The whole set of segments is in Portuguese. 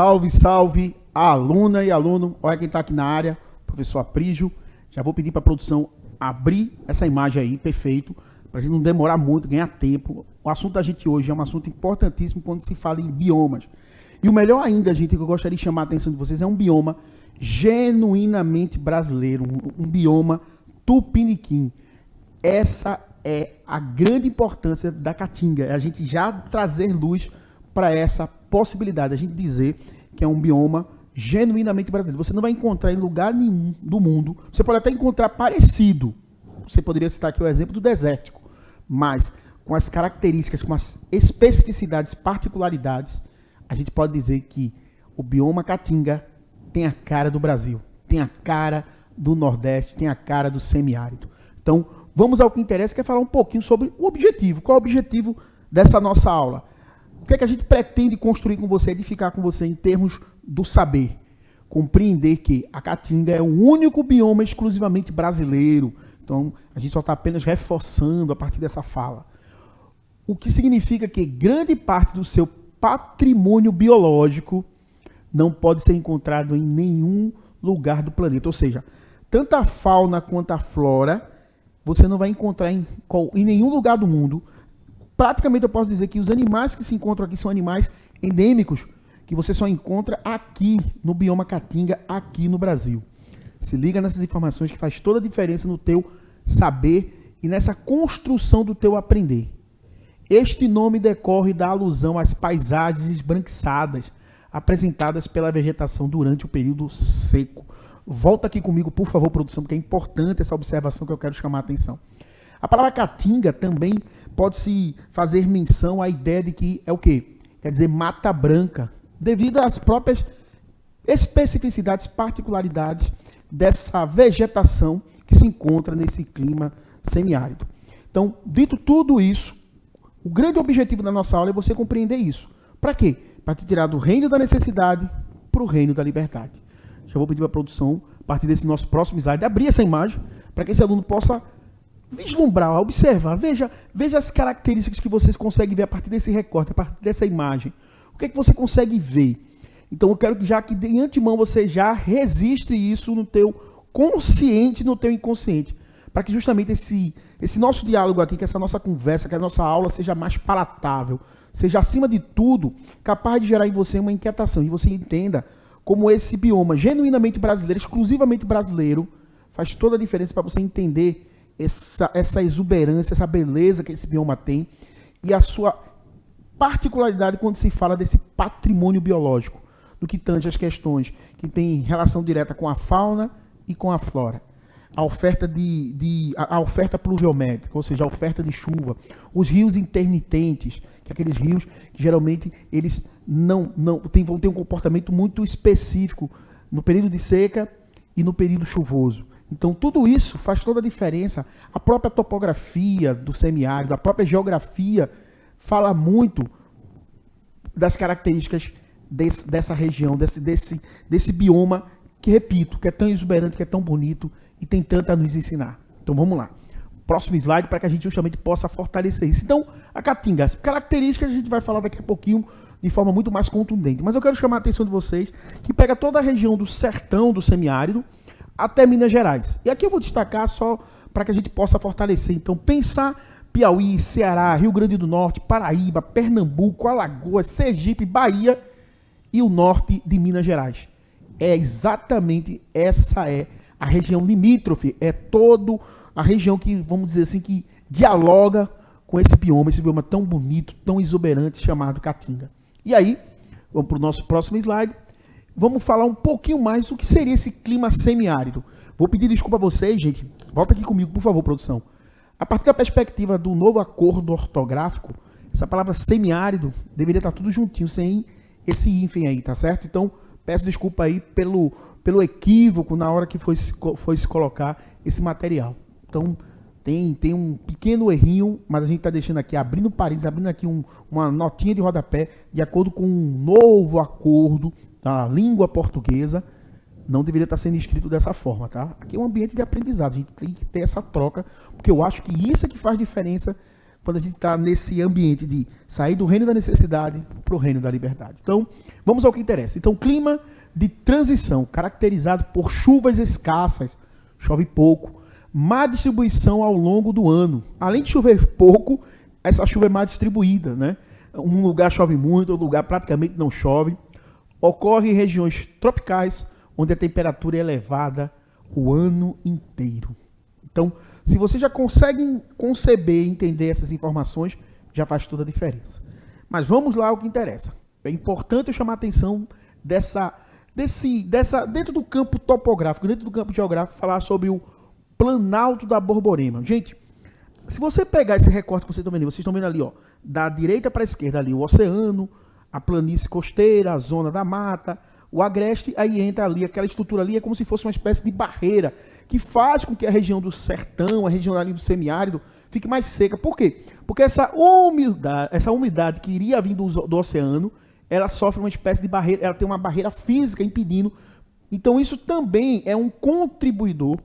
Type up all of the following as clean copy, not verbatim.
Salve, salve, aluna e aluno. Olha quem está aqui na área, professor Aprígio. Já vou pedir para a produção abrir essa imagem aí, perfeito, para a gente não demorar muito, ganhar tempo. O assunto da gente hoje é um assunto importantíssimo quando se fala em biomas. E o melhor ainda, gente, que eu gostaria de chamar a atenção de vocês, é um bioma genuinamente brasileiro, um bioma tupiniquim. Essa é a grande importância da Caatinga, é a gente já trazer luz para essa possibilidade, a gente dizer que é um bioma genuinamente brasileiro. Você não vai encontrar em lugar nenhum do mundo, você pode até encontrar parecido, você poderia citar aqui o exemplo do desértico, mas com as características, com as especificidades, particularidades, a gente pode dizer que o bioma Caatinga tem a cara do Brasil, tem a cara do Nordeste, tem a cara do semiárido. Então, vamos ao que interessa, que é falar um pouquinho sobre o objetivo. Qual é o objetivo dessa nossa aula? O que é que a gente pretende construir com você, edificar com você em termos do saber? Compreender que a Caatinga é o único bioma exclusivamente brasileiro. Então, a gente só está apenas reforçando a partir dessa fala. O que significa que grande parte do seu patrimônio biológico não pode ser encontrado em nenhum lugar do planeta. Ou seja, tanto a fauna quanto a flora, você não vai encontrar em nenhum lugar do mundo. Praticamente eu posso dizer que os animais que se encontram aqui são animais endêmicos, que você só encontra aqui no bioma Caatinga, aqui no Brasil. Se liga nessas informações que faz toda a diferença no teu saber e nessa construção do teu aprender. Este nome decorre da alusão às paisagens esbranquiçadas apresentadas pela vegetação durante o período seco. Volta aqui comigo, por favor, produção, porque é importante essa observação que eu quero chamar a atenção. A palavra Caatinga também pode-se fazer menção à ideia de que é o quê? Quer dizer mata branca, devido às próprias especificidades, particularidades dessa vegetação que se encontra nesse clima semiárido. Então, dito tudo isso, o grande objetivo da nossa aula é você compreender isso. Para quê? Para te tirar do reino da necessidade para o reino da liberdade. Já vou pedir para a produção, a partir desse nosso próximo slide, abrir essa imagem para que esse aluno possa vislumbrar, observar, veja as características que vocês conseguem ver a partir desse recorte, a partir dessa imagem. O que é que você consegue ver? Então eu quero que já que de antemão você já registre isso no teu consciente, no teu inconsciente, para que justamente esse nosso diálogo aqui, que essa nossa conversa, que a nossa aula seja mais palatável, seja acima de tudo capaz de gerar em você uma inquietação, e você entenda como esse bioma genuinamente brasileiro, exclusivamente brasileiro, faz toda a diferença para você entender essa exuberância, essa beleza que esse bioma tem e a sua particularidade quando se fala desse patrimônio biológico, do que tange as questões que têm relação direta com a fauna e com a flora. A oferta a oferta pluviométrica, ou seja, a oferta de chuva, os rios intermitentes, que aqueles rios que geralmente eles vão ter um comportamento muito específico no período de seca e no período chuvoso. Então, tudo isso faz toda a diferença. A própria topografia do semiárido, a própria geografia fala muito das características dessa região, desse bioma que, repito, que é tão exuberante, que é tão bonito e tem tanto a nos ensinar. Então, vamos lá. Próximo slide para que a gente justamente possa fortalecer isso. Então, a Caatinga, as características a gente vai falar daqui a pouquinho de forma muito mais contundente. Mas eu quero chamar a atenção de vocês que pega toda a região do sertão, do semiárido, até Minas Gerais. E aqui eu vou destacar só para que a gente possa fortalecer. Então, pensar Piauí, Ceará, Rio Grande do Norte, Paraíba, Pernambuco, Alagoas, Sergipe, Bahia e o norte de Minas Gerais. É exatamente essa é a região limítrofe, é toda a região que, vamos dizer assim, que dialoga com esse bioma tão bonito, tão exuberante, chamado Caatinga. E aí, vamos para o nosso próximo slide. Vamos falar um pouquinho mais do que seria esse clima semiárido. Vou pedir desculpa a vocês, gente. Volta aqui comigo, por favor, produção. A partir da perspectiva do novo acordo ortográfico, essa palavra semiárido deveria estar tudo juntinho, sem esse hífen aí, tá certo? Então, peço desculpa aí pelo equívoco na hora que foi se colocar esse material. Então, tem um pequeno errinho, mas a gente está deixando aqui, abrindo parênteses, abrindo aqui uma notinha de rodapé, de acordo com um novo acordo da língua portuguesa, não deveria estar sendo escrito dessa forma, tá? Aqui é um ambiente de aprendizado, a gente tem que ter essa troca, porque eu acho que isso é que faz diferença quando a gente está nesse ambiente de sair do reino da necessidade para o reino da liberdade. Então, vamos ao que interessa. Então, clima de transição, caracterizado por chuvas escassas, chove pouco, má distribuição ao longo do ano. Além de chover pouco, essa chuva é má distribuída, né? Um lugar chove muito, outro lugar praticamente não chove. Ocorre em regiões tropicais, onde a temperatura é elevada o ano inteiro. Então, se você já consegue conceber e entender essas informações, já faz toda a diferença. Mas vamos lá ao que interessa. É importante eu chamar a atenção dentro do campo topográfico, dentro do campo geográfico, falar sobre o Planalto da Borborema. Gente, se você pegar esse recorte que vocês estão vendo ali, ó, da direita para a esquerda ali, o oceano, a planície costeira, a zona da mata, o agreste, aí entra ali, aquela estrutura ali é como se fosse uma espécie de barreira que faz com que a região do sertão, a região ali do semiárido, fique mais seca. Por quê? Porque essa umidade que iria vir do oceano, ela sofre uma espécie de barreira, ela tem uma barreira física impedindo. Então isso também é um contribuidor,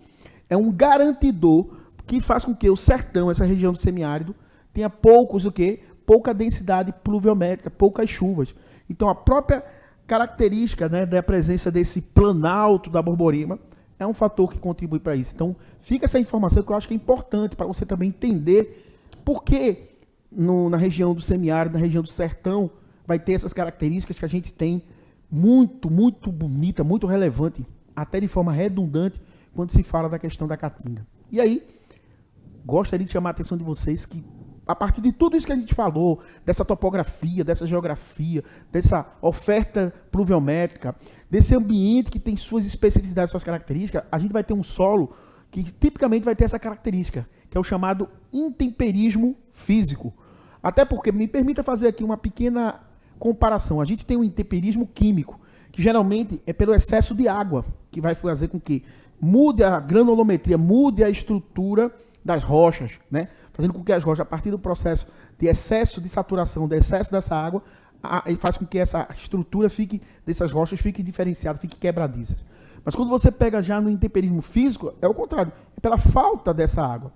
é um garantidor que faz com que o sertão, essa região do semiárido, tenha pouca densidade pluviométrica, poucas chuvas. Então a própria característica, né, da presença desse planalto da Borborema é um fator que contribui para isso. Então fica essa informação que eu acho que é importante para você também entender por que na região do semiárido, na região do sertão, vai ter essas características que a gente tem muito, muito bonita, muito relevante, até de forma redundante, quando se fala da questão da caatinga. E aí, gostaria de chamar a atenção de vocês que, a partir de tudo isso que a gente falou, dessa topografia, dessa geografia, dessa oferta pluviométrica, desse ambiente que tem suas especificidades, suas características, a gente vai ter um solo que tipicamente vai ter essa característica, que é o chamado intemperismo físico. Até porque, me permita fazer aqui uma pequena comparação. A gente tem um intemperismo químico, que geralmente é pelo excesso de água, que vai fazer com que mude a granulometria, mude a estrutura das rochas, né? Fazendo com que as rochas, a partir do processo de excesso de saturação, de excesso dessa água, faz com que essa estrutura dessas rochas fique diferenciada, fique quebradiça. Mas quando você pega já no intemperismo físico, é o contrário, é pela falta dessa água.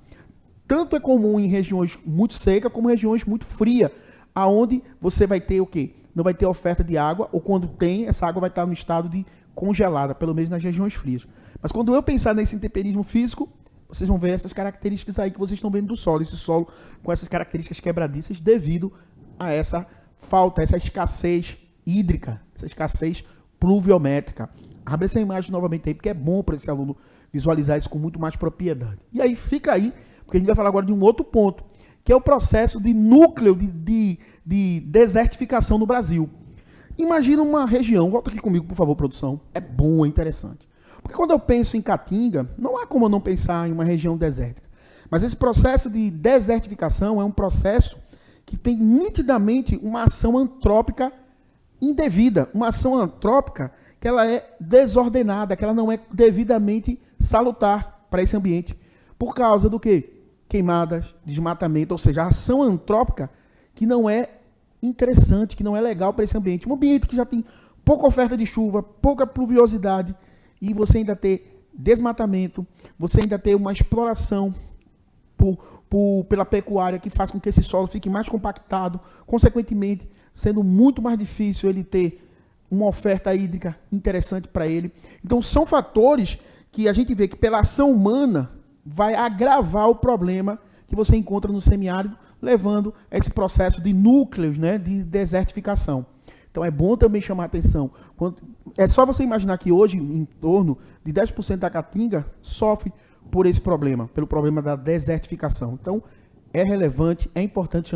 Tanto é comum em regiões muito secas, como regiões muito frias, aonde você vai ter o quê? Não vai ter oferta de água, ou quando tem, essa água vai estar no estado de congelada, pelo menos nas regiões frias. Mas quando eu pensar nesse intemperismo físico, vocês vão ver essas características aí que vocês estão vendo do solo. Esse solo com essas características quebradiças devido a essa falta, essa escassez hídrica, essa escassez pluviométrica. Abre essa imagem novamente aí, porque é bom para esse aluno visualizar isso com muito mais propriedade. E aí fica aí, porque a gente vai falar agora de um outro ponto, que é o processo de núcleo de desertificação no Brasil. Imagina uma região, volta aqui comigo, por favor, produção. É bom, é interessante. Porque quando eu penso em Caatinga, não há como eu não pensar em uma região desértica. Mas esse processo de desertificação é um processo que tem nitidamente uma ação antrópica indevida, uma ação antrópica que ela é desordenada, que ela não é devidamente salutar para esse ambiente. Por causa do quê? Queimadas, desmatamento, ou seja, a ação antrópica que não é interessante, que não é legal para esse ambiente. Um ambiente que já tem pouca oferta de chuva, pouca pluviosidade, e você ainda ter desmatamento, você ainda ter uma exploração pela pecuária que faz com que esse solo fique mais compactado, consequentemente, sendo muito mais difícil ele ter uma oferta hídrica interessante para ele. Então, são fatores que a gente vê que pela ação humana vai agravar o problema que você encontra no semiárido, levando a esse processo de núcleos, né, de desertificação. Então é bom também chamar a atenção. É só você imaginar que hoje, em torno de 10% da Caatinga sofre por esse problema, pelo problema da desertificação. Então é relevante, é importante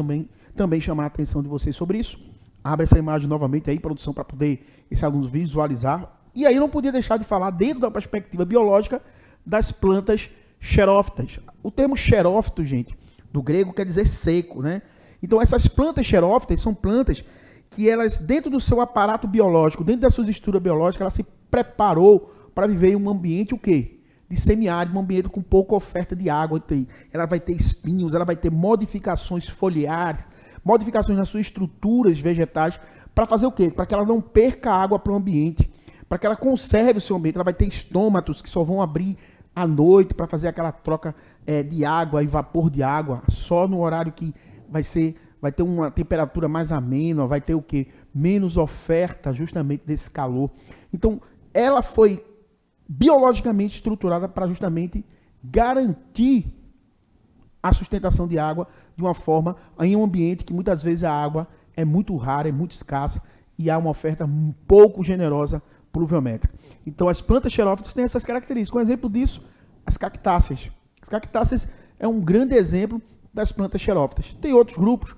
também chamar a atenção de vocês sobre isso. Abre essa imagem novamente aí, produção, para poder esse aluno visualizar. E aí não podia deixar de falar, dentro da perspectiva biológica, das plantas xerófitas. O termo xerófito, gente, do grego quer dizer seco, né? Então essas plantas xerófitas são plantas que elas, dentro do seu aparato biológico, dentro da sua estrutura biológica, ela se preparou para viver em um ambiente o quê? De semiárido, um ambiente com pouca oferta de água. Ela vai ter espinhos, ela vai ter modificações foliares, modificações nas suas estruturas vegetais, para fazer o quê? Para que ela não perca água para o ambiente, para que ela conserve o seu ambiente. Ela vai ter estômatos que só vão abrir à noite para fazer aquela troca de água e vapor de água, só no horário que vai ter uma temperatura mais amena, vai ter o quê? Menos oferta justamente desse calor. Então, ela foi biologicamente estruturada para justamente garantir a sustentação de água de uma forma em um ambiente que muitas vezes a água é muito rara, é muito escassa e há uma oferta um pouco generosa pluviométrica. Então, as plantas xerófitas têm essas características. Um exemplo disso, as cactáceas. As cactáceas é um grande exemplo das plantas xerófitas. Tem outros grupos?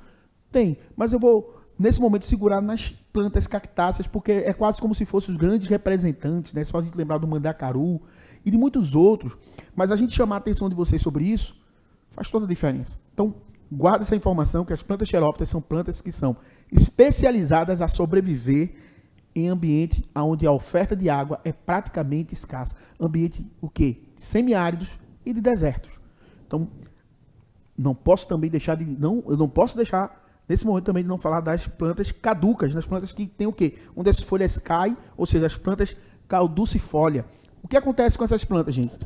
Tem, mas eu vou, nesse momento, segurar nas plantas cactáceas, porque é quase como se fossem os grandes representantes, né? Só a gente lembrar do mandacaru e de muitos outros. Mas a gente chamar a atenção de vocês sobre isso faz toda a diferença. Então, guarda essa informação, que as plantas xerófitas são plantas que são especializadas a sobreviver em ambiente onde a oferta de água é praticamente escassa. Ambiente, o quê? Semiáridos e de desertos. Então, não posso também deixar eu não posso deixar, nesse momento também, de não falar das plantas caducas, das plantas que tem o quê? Onde as folhas caem, ou seja, as plantas caducifólia. O que acontece com essas plantas, gente?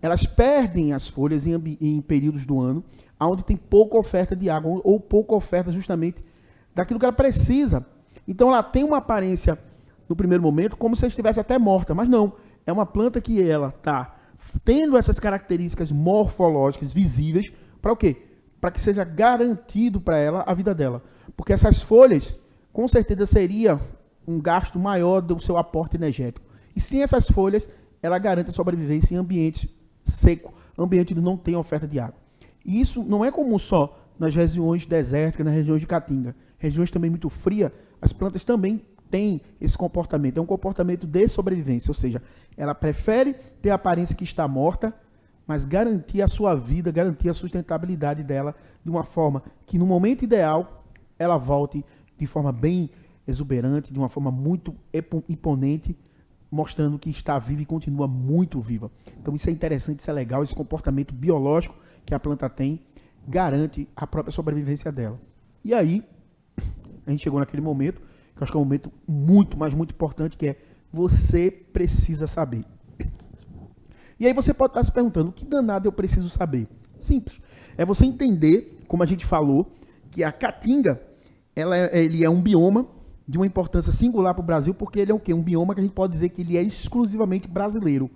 Elas perdem as folhas em períodos do ano, onde tem pouca oferta de água, ou pouca oferta justamente daquilo que ela precisa. Então ela tem uma aparência, no primeiro momento, como se ela estivesse até morta, mas não. É uma planta que ela está tendo essas características morfológicas visíveis, para o quê? Para que seja garantido para ela a vida dela. Porque essas folhas, com certeza, seria um gasto maior do seu aporte energético. E sem essas folhas, ela garante a sobrevivência em ambientes seco, ambiente onde não tem oferta de água. E isso não é comum só nas regiões desérticas, nas regiões de caatinga. Regiões também muito frias, as plantas também têm esse comportamento. É um comportamento de sobrevivência, ou seja, ela prefere ter a aparência que está morta, mas garantir a sua vida, garantir a sustentabilidade dela de uma forma que, no momento ideal, ela volte de forma bem exuberante, de uma forma muito imponente, mostrando que está viva e continua muito viva. Então isso é interessante, isso é legal, esse comportamento biológico que a planta tem garante a própria sobrevivência dela. E aí, a gente chegou naquele momento, que eu acho que é um momento muito, mas muito importante, que é você precisa saber. E aí você pode estar se perguntando, o que danado eu preciso saber? Simples. É você entender, como a gente falou, que a caatinga, ele é um bioma de uma importância singular para o Brasil, porque ele é o quê? Um bioma que a gente pode dizer que ele é exclusivamente brasileiro.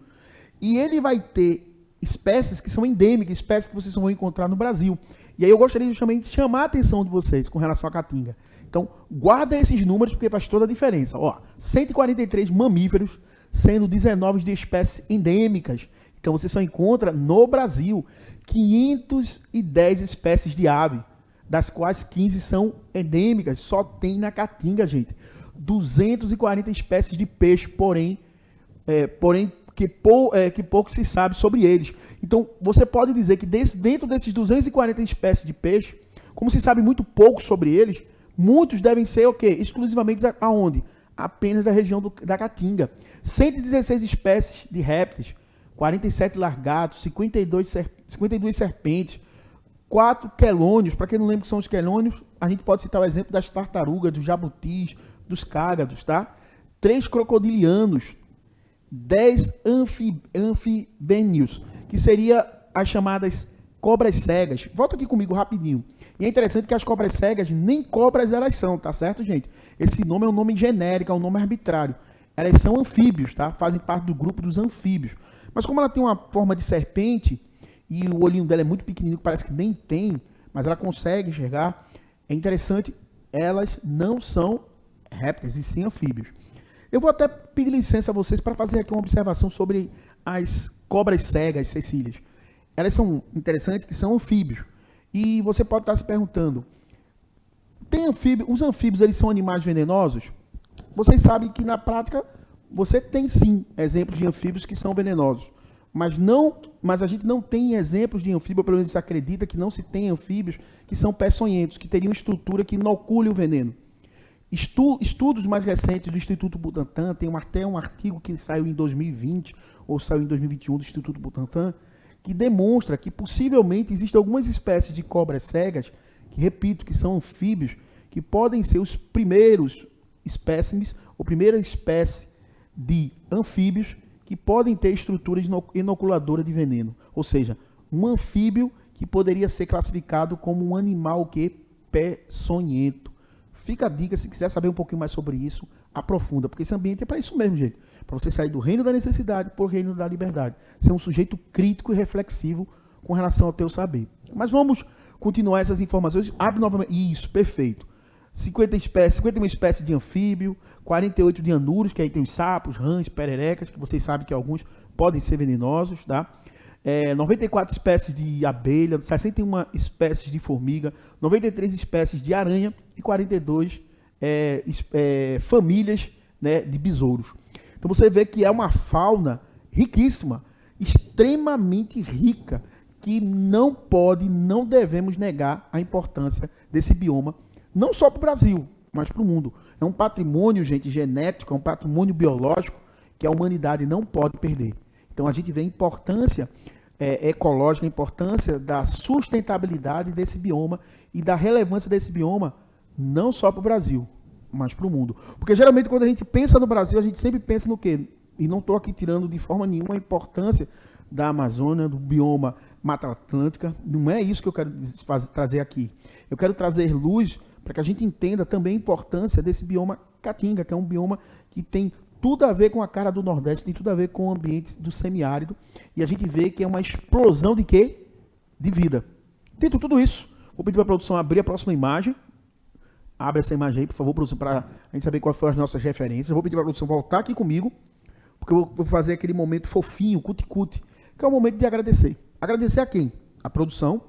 E ele vai ter espécies que são endêmicas, espécies que vocês vão encontrar no Brasil. E aí eu gostaria justamente de chamar a atenção de vocês com relação à caatinga. Então, guarda esses números porque faz toda a diferença. Ó, 143 mamíferos, sendo 19 de espécies endêmicas. Então, você só encontra no Brasil 510 espécies de ave, das quais 15 são endêmicas. Só tem na caatinga, gente. 240 espécies de peixe, porém que pouco se sabe sobre eles. Então, você pode dizer que dentro desses 240 espécies de peixe, como se sabe muito pouco sobre eles, muitos devem ser o quê? Exclusivamente aonde? Apenas da região da Caatinga. 116 espécies de répteis, 47 lagartos, 52 serpentes, 4 quelônios. Para quem não lembra o que são os quelônios, a gente pode citar o exemplo das tartarugas, dos jabutis, dos cágados, tá? 3 crocodilianos, 10 anfibênios, que seria as chamadas cobras cegas. Volta aqui comigo rapidinho. E é interessante que as cobras cegas nem cobras elas são, tá certo, gente? Esse nome é um nome genérico, é um nome arbitrário. Elas são anfíbios, tá? Fazem parte do grupo dos anfíbios. Mas como ela tem uma forma de serpente e o olhinho dela é muito pequenininho, parece que nem tem, mas ela consegue enxergar, é interessante, elas não são répteis e sim anfíbios. Eu vou até pedir licença a vocês para fazer aqui uma observação sobre as cobras cegas, Cecílias. Elas são interessantes, que são anfíbios. E você pode estar se perguntando, os anfíbios eles são animais venenosos? Vocês sabem que na prática você tem sim exemplos de anfíbios que são venenosos. Mas a gente não tem exemplos de anfíbio, pelo menos se acredita que não se tem anfíbios que são peçonhentos, que teriam estrutura que inocule o veneno. Estudos mais recentes do Instituto Butantan, tem até um artigo que saiu em 2020, ou saiu em 2021 do Instituto Butantan, que demonstra que possivelmente existem algumas espécies de cobras cegas, que repito, que são anfíbios, que podem ser os primeiros espécimes, ou primeira espécie de anfíbios, que podem ter estrutura inoculadora de veneno. Ou seja, um anfíbio que poderia ser classificado como um animal que peçonhento. Fica a dica, se quiser saber um pouquinho mais sobre isso, aprofunda, porque esse ambiente é para isso mesmo, gente. Para você sair do reino da necessidade para o reino da liberdade. Ser um sujeito crítico e reflexivo com relação ao teu saber. Mas vamos continuar essas informações. Abre novamente. Isso, perfeito. 51 espécies de anfíbio, 48 de anúrios, que aí tem os sapos, rãs, pererecas, que vocês sabem que alguns podem ser venenosos, tá? 94 espécies de abelha, 61 espécies de formiga, 93 espécies de aranha e 42 famílias, né, de besouros. Então você vê que é uma fauna riquíssima, extremamente rica, que não devemos negar a importância desse bioma, não só para o Brasil, mas para o mundo. É um patrimônio, gente, genético, é um patrimônio biológico que a humanidade não pode perder. Então a gente vê a importância ecológica, a importância da sustentabilidade desse bioma e da relevância desse bioma, não só para o Brasil, mas para o mundo. Porque geralmente quando a gente pensa no Brasil, a gente sempre pensa no quê? E não estou aqui tirando de forma nenhuma a importância da Amazônia, do bioma Mata Atlântica. Não é isso que eu quero trazer aqui. Eu quero trazer luz para que a gente entenda também a importância desse bioma Caatinga, que é um bioma que tem tudo a ver com a cara do Nordeste, tem tudo a ver com o ambiente do semiárido, e a gente vê que é uma explosão de quê? De vida. Dito tudo isso, vou pedir para a produção abrir a próxima imagem. Abre essa imagem aí, por favor, produção, para a gente saber quais foram as nossas referências. Eu vou pedir para a produção voltar aqui comigo, porque eu vou fazer aquele momento fofinho, cuti-cuti, que é o momento de agradecer. Agradecer a quem? A produção.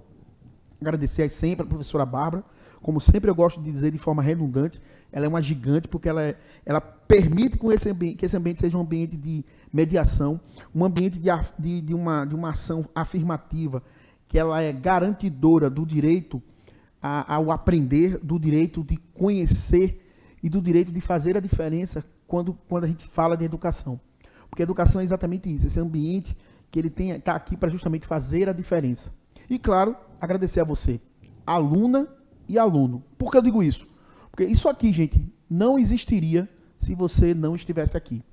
Agradecer sempre a professora Bárbara. Como sempre eu gosto de dizer de forma redundante, ela é uma gigante, porque ela permite que esse ambiente seja um ambiente de mediação, um ambiente de uma ação afirmativa, que ela é garantidora do direito ao aprender, do direito de conhecer e do direito de fazer a diferença quando a gente fala de educação. Porque a educação é exatamente isso, esse ambiente que ele está aqui para justamente fazer a diferença. E claro, agradecer a você, aluna e aluno. Por que eu digo isso? Porque isso aqui, gente, não existiria se você não estivesse aqui.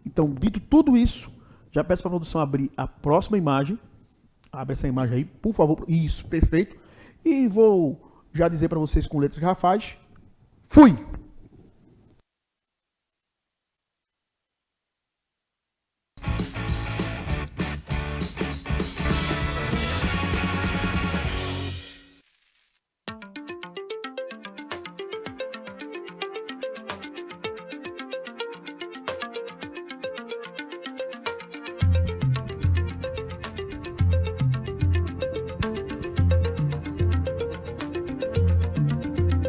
Então, dito tudo isso, já peço para a produção abrir a próxima imagem. Abre essa imagem aí, por favor. Isso, perfeito. E vou já dizer para vocês com letras garrafais. Fui!